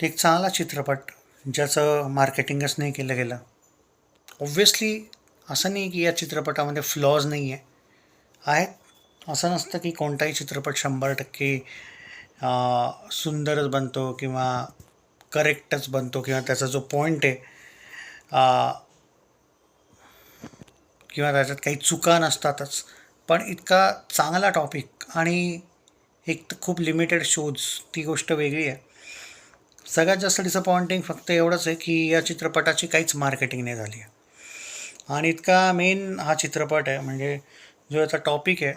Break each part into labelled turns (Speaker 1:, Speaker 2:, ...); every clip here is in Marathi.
Speaker 1: एक चांगला चित्रपट ज्याचं मार्केटिंगच नाही केलं गेलं. ऑब्व्हियसली असं नाही की या चित्रपटामध्ये फ्लॉज नाही आहे, आहेत. असं नसतं की कोणताही चित्रपट 100% सुंदरच बनतो किंवा करेक्टच बनतो किंवा त्याचा जो पॉईंट आहे किंवा त्याच्यात काही चुका नसतातच. पण इतका चांगला टॉपिक आणि एक तर खूप लिमिटेड शोज, ती गोष्ट वेगळी आहे. सगळ्यात जास्त डिसअपॉइंटिंग फक्त एवढंच आहे की या चित्रपटाची काहीच मार्केटिंग नाही झाली आहे. आणि इतका मेन हा चित्रपट आहे, म्हणजे जो याचा टॉपिक आहे.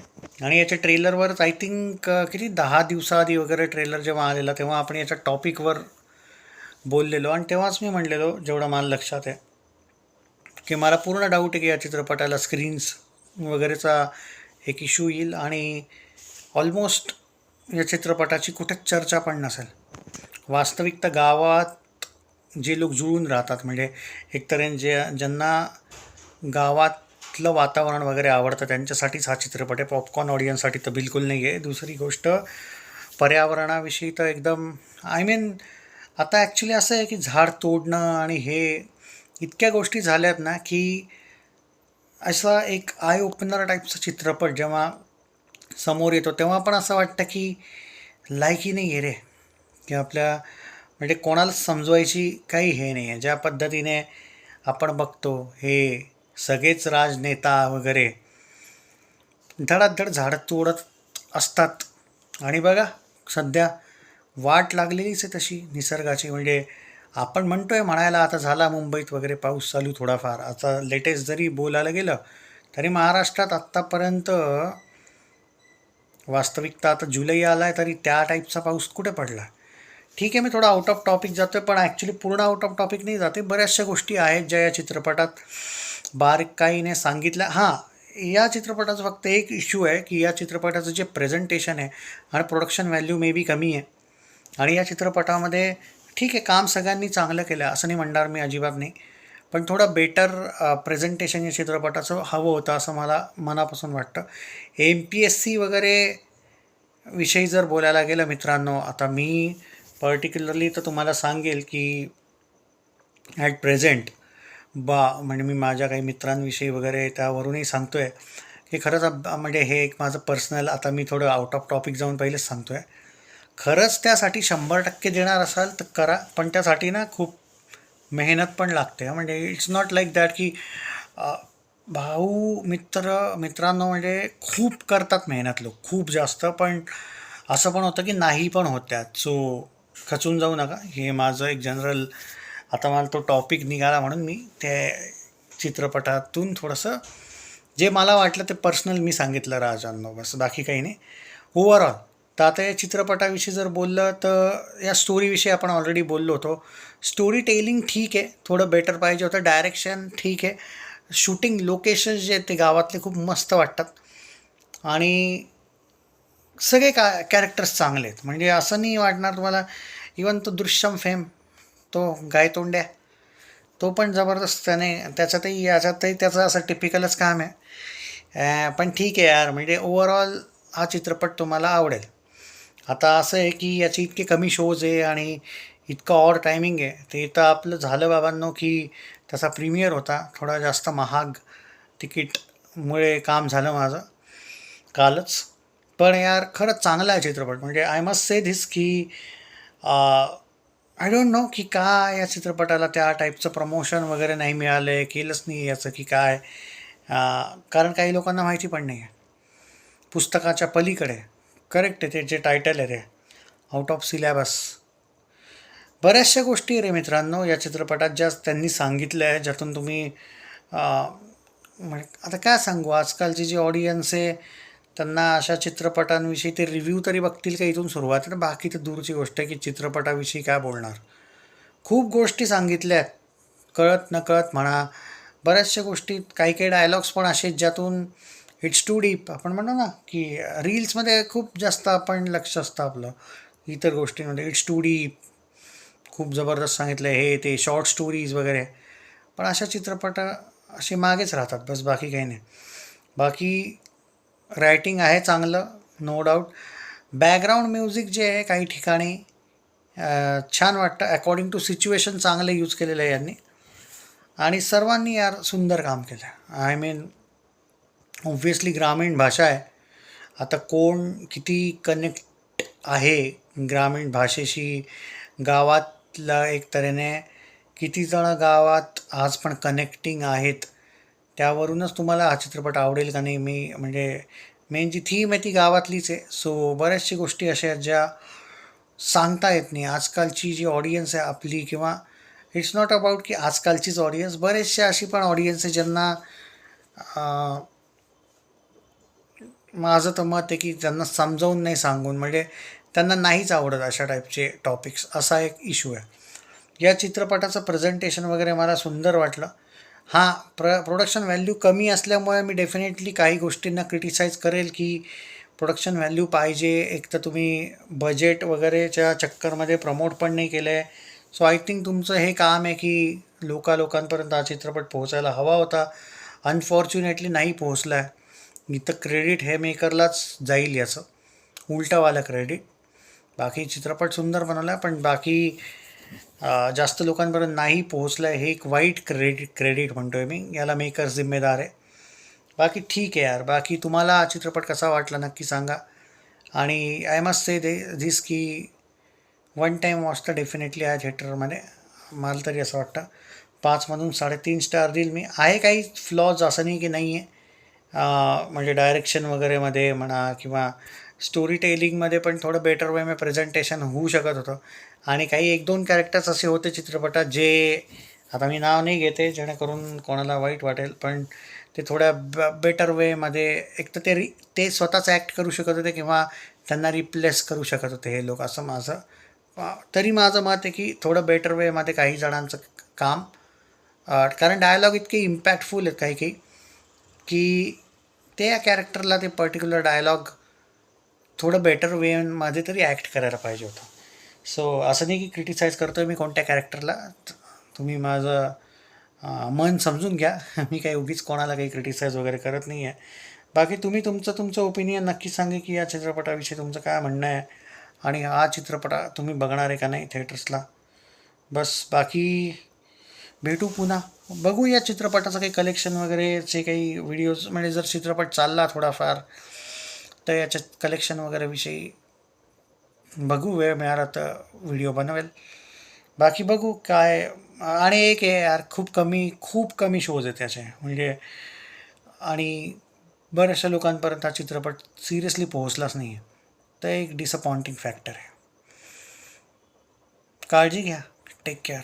Speaker 1: आणि याच्या ट्रेलरवरच आय थिंक किती 10 दिवसाआधी वगैरे ट्रेलर जेव्हा आलेला तेव्हा आपण याच्या टॉपिकवर बोललेलो आणि तेव्हाच मी म्हणलेलो, जेवढं मला लक्षात आहे, की मला पूर्ण डाऊट आहे की या चित्रपटाला स्क्रीन्स वगैरेचा एक इश्यू येईल आणि ऑलमोस्ट या चित्रपटाची कुठेच चर्चा पण नसेल. वास्तविकता गावात जे लोक जुळून राहतात, म्हणजे एकतर ज्यांना गावातलं वातावरण वगैरे आवडतं त्यांच्यासाठीच हा चित्रपट आहे. पॉपकॉर्न ऑडियन्ससाठी तर बिलकुल नाही आहे. दुसरी गोष्ट, पर्यावरणाविषयी तर एकदम आय मीन, आता ॲक्च्युली असं आहे की झाड तोडणं आणि हे इतक्या गोष्टी झाल्यात ना, की असा एक आय ओपनर टाईपचा चित्रपट जेव्हा समोर येतो तेव्हा पण असं वाटतं की लायकी नाही आहे रे, की आपल्या म्हणजे कोणालाच समजवायची काही हे नाही आहे. ज्या पद्धतीने आपण बघतो हे सगळेच राजनेता वगैरे धडाधड झाडं तोडत असतात. आणि बघा, सध्या वाट लागलेलीच आहे तशी निसर्गाची. म्हणजे आपण म्हणतोय म्हणायला आता झाला मुंबईत वगैरे पाऊस चालू थोडाफार, आता लेटेस्ट जरी बोलायला गेलं तरी महाराष्ट्रात आत्तापर्यंत वास्तविकता आता जुलै आला आहे तरी त्या टाईपचा पाऊस कुठे पडला. ठीक आहे, मी थोडा आउट ऑफ टॉपिक जातो आहे, पण ॲक्च्युली पूर्ण आउट ऑफ टॉपिक नाही जाते. बऱ्याचशा गोष्टी आहेत ज्या या चित्रपटात बारीकाईने सांगितल्या. हां, या चित्रपटाचा फक्त एक इश्यू आहे की या चित्रपटाचं जे प्रेझेंटेशन आहे आणि प्रोडक्शन व्हॅल्यू मे बी कमी आहे. आणि या चित्रपटामध्ये ठीक आहे, काम सगळ्यांनी चांगलं केलं असं नाही म्हणणार मी, अजिबात नाही. पण थोडं बेटर प्रेझेंटेशन या चित्रपटाचं हवं होतं असं मला मनापासून वाटतं. MPSC वगैरे विषयी जर बोलायला गेलं मित्रांनो, आता मी पर्टिक्युलरली तर तुम्हाला सांगेल की ॲट प्रेझेंट म्हणजे मी माझ्या काही मित्रांविषयी वगैरे त्यावरूनही सांगतो आहे की खरंच म्हणजे हे एक माझं पर्सनल, आता मी थोडं आउट ऑफ टॉपिक जाऊन पहिलेच सांगतो आहे. खरंच त्यासाठी 100% देणार असाल तर करा, पण त्यासाठी ना खूप मेहनत पण लागते. म्हणजे इट्स नॉट लाईक दॅट की भाऊ मित्रांनो म्हणजे खूप करतात मेहनत लोक, खूप जास्त. पण असं पण होतं की नाही पण होत्यात. सो खचून जाऊ नका, हे माझं एक जनरल. आता मला तो टॉपिक निघाला म्हणून मी त्या चित्रपटातून थोडंसं जे मला वाटलं ते पर्सनल मी सांगितलं राजांनो, बस बाकी काही नाही. ओव्हरऑल तर आता या चित्रपटाविषयी जर बोललं तर या स्टोरीविषयी आपण ऑलरेडी बोललो होतो. स्टोरी टेलिंग ठीक आहे, थोडं बेटर पाहिजे होतं. डायरेक्शन ठीक आहे. शूटिंग लोकेशन्स जे आहेत ते गावातले खूप मस्त वाटतात. आणि सगळे कॅरेक्टर्स चांगले आहेत, म्हणजे असं नाही वाटणार तुम्हाला. इवन तो दृश्यम फेम, तो गायतोंड्या, तो पण जबरदस्त. त्याने त्याच्यातही याच्यातही त्याचं असं टिपिकलच काम आहे. पण ठीक आहे यार, म्हणजे ओव्हरऑल हा चित्रपट तुम्हाला आवडेल. आता असं आहे की याचे इतके कमी शोज आहे आणि इतकं ऑर टायमिंग आहे, ते तर आपलं झालं बाबांनो की त्याचा प्रीमियर होता थोडा जास्त महाग तिकीटमुळे काम झालं माझं कालच. पण यार खरंच चांगला आहे चित्रपट. म्हणजे आय मस्ट से धिस की आय डोंट नो की का या चित्रपटाला त्या टाईपचं प्रमोशन वगैरे नाही मिळालं आहे, केलंच नाही याचं की काय. कारण काही लोकांना माहिती पण नाही आहे. पुस्तकाच्या पलीकडे करेक्ट आहे ते जे टायटल आहे ते आउट ऑफ सिलॅबस. बऱ्याचशा गोष्टी रे मित्रांनो या चित्रपटात ज्या त्यांनी सांगितल्या आहे, ज्यातून तुम्ही म्हणजे आता काय सांगू, आजकालची जी ऑडियन्स आहे त्यांना अशा चित्रपटांविषयी ते रिव्ह्यू तरी बघतील का इथून सुरुवात आहे. बाकी तर दूरची गोष्ट आहे की चित्रपटाविषयी काय बोलणार. खूप गोष्टी सांगितल्या आहेत, कळत नकळत म्हणा. बऱ्याचशा गोष्टी, काही काही डायलॉग्स पण असे ज्यातून इट्स टू डीप. आपण म्हणतो ना की रील्समध्ये खूप जास्त आपण लक्ष असतं आपलं, इतर गोष्टींमध्ये इट्स टू डीप, खूप जबरदस्त सांगितलं हे ते शॉर्ट स्टोरीज वगैरे. पण अशा चित्रपट असे मागेच राहतात, बस बाकी काही नाही. बाकी रायटिंग आहे चांगलं, नो डाऊट. बॅकग्राऊंड म्युझिक जे आहे काही ठिकाणी छान वाटतं. अकॉर्डिंग टू सिच्युएशन चांगलं यूज केलेलं आहे यांनी आणि सर्वांनी यार सुंदर काम केलं. आय मीन ऑब्व्हियसली ग्रामीण भाषा आहे. आता कोण किती कनेक्ट आहे ग्रामीण भाषेशी, गावातला एक तऱ्हेने किती जण गावात आज पण कनेक्टिंग आहेत, त्यावरूनच तुम्हाला हा चित्रपट आवडेल का नाही मी म्हणजे मेन जी थीम आहे ती गावातलीच आहे. सो बऱ्याचशा गोष्टी अशा आहेत ज्या सांगता येत नाही. आजकालची जी ऑडियन्स आहे आपली किंवा इट्स नॉट अबाउट की आजकालचीच ऑडियन्स, बरेचसे अशी पण ऑडियन्स आहे ज्यांना माझं तर मत आहे की त्यांना समजावून नाही सांगून म्हणजे त्यांना नाहीच आवडत अशा टाईपचे टॉपिक्स, असा एक इश्यू आहे. या चित्रपटाचं प्रेझेंटेशन वगैरे मला सुंदर वाटलं. हां, प्रोडक्शन व्हॅल्यू कमी असल्यामुळे मी डेफिनेटली काही गोष्टींना क्रिटिसाईज करेल की प्रोडक्शन व्हॅल्यू पाहिजे. एक तर तुम्ही बजेट वगैरेच्या चक्करमध्ये प्रमोट पण नाही केलं आहे. सो आय थिंक तुमचं हे काम आहे की लोकांपर्यंत हा चित्रपट पोहोचायला हवा होता. अनफॉर्च्युनेटली नाही पोहोचला आहे. इथं क्रेडिट हे मेकरलाच जाईल याचं, उलटंवालं क्रेडिट. बाकी चित्रपट सुंदर बनवला पण बाकी जास्त लोकांपर्यंत नाही पोहोचलं आहे, हे एक वाईट क्रेडिट म्हणतो आहे मी. याला मेकर्स जिम्मेदार आहे. बाकी ठीक आहे यार. बाकी तुम्हाला हा चित्रपट कसा वाटला नक्की सांगा. आणि आय मस्ट से धिस की वन टाईम वॉच तर डेफिनेटली आहे थिएटरमध्ये. मला तरी असं वाटतं 5मधून 3.5 स्टार देईल मी. आहे काही फ्लॉज, असं नाही की नाही आहे. म्हणजे डायरेक्शन वगैरेमध्ये म्हणा किंवा स्टोरी टेलिंगमध्ये पण थोडं बेटर वे में प्रेझेंटेशन होऊ शकत होतं. आणि काही 1-2 कॅरेक्टर्स असे होते चित्रपटात जे, आता मी नाव नाही घेते जेणेकरून कोणाला वाईट वाटेल, पण ते थोड्या बेटर वेमध्ये एक तर ते स्वतःच ॲक्ट करू शकत होते किंवा त्यांना रिप्लेस करू शकत होते हे लोक, असं माझं तरी माझं मत आहे की थोडं बेटर वेमध्ये काही जणांचं काम. कारण डायलॉग इतके इम्पॅक्टफुल आहेत काही काही की त्या कॅरेक्टरला ते पर्टिक्युलर डायलॉग थोडं बेटर वेमध्ये तरी ॲक्ट करायला पाहिजे होतं. सो असं नाही की क्रिटिसाईज करतो आहे मी कोणत्या कॅरेक्टरला. तुम्ही माझं मन समजून घ्या. मी काही उगीच कोणाला काही क्रिटिसाईज वगैरे करत नाही आहे. बाकी तुम्ही तुमचं ओपिनियन नक्की सांगा की या चित्रपटाविषयी तुमचं काय म्हणणं आहे आणि हा चित्रपट तुम्ही बघणार आहे का नाही थिएटर्सला. बस बाकी भेटू पुन्हा. बघू या चित्रपटाचं काही कलेक्शन वगैरेचे काही व्हिडिओज, म्हणजे जर चित्रपट चालला थोडाफार तर याच्या कलेक्शन वगैरेविषयी बघू, वेळ मिळाला तर व्हिडिओ बनवेल. बाकी बघू काय. आणि एक आहे यार, खूप कमी शोज आहेत त्याचे म्हणजे, आणि बऱ्याचशा लोकांपर्यंत हा चित्रपट सिरियसली पोहोचलाच नाही आहे. तर एक डिसअपॉइंटिंग फॅक्टर आहे. काळजी घ्या. Take care.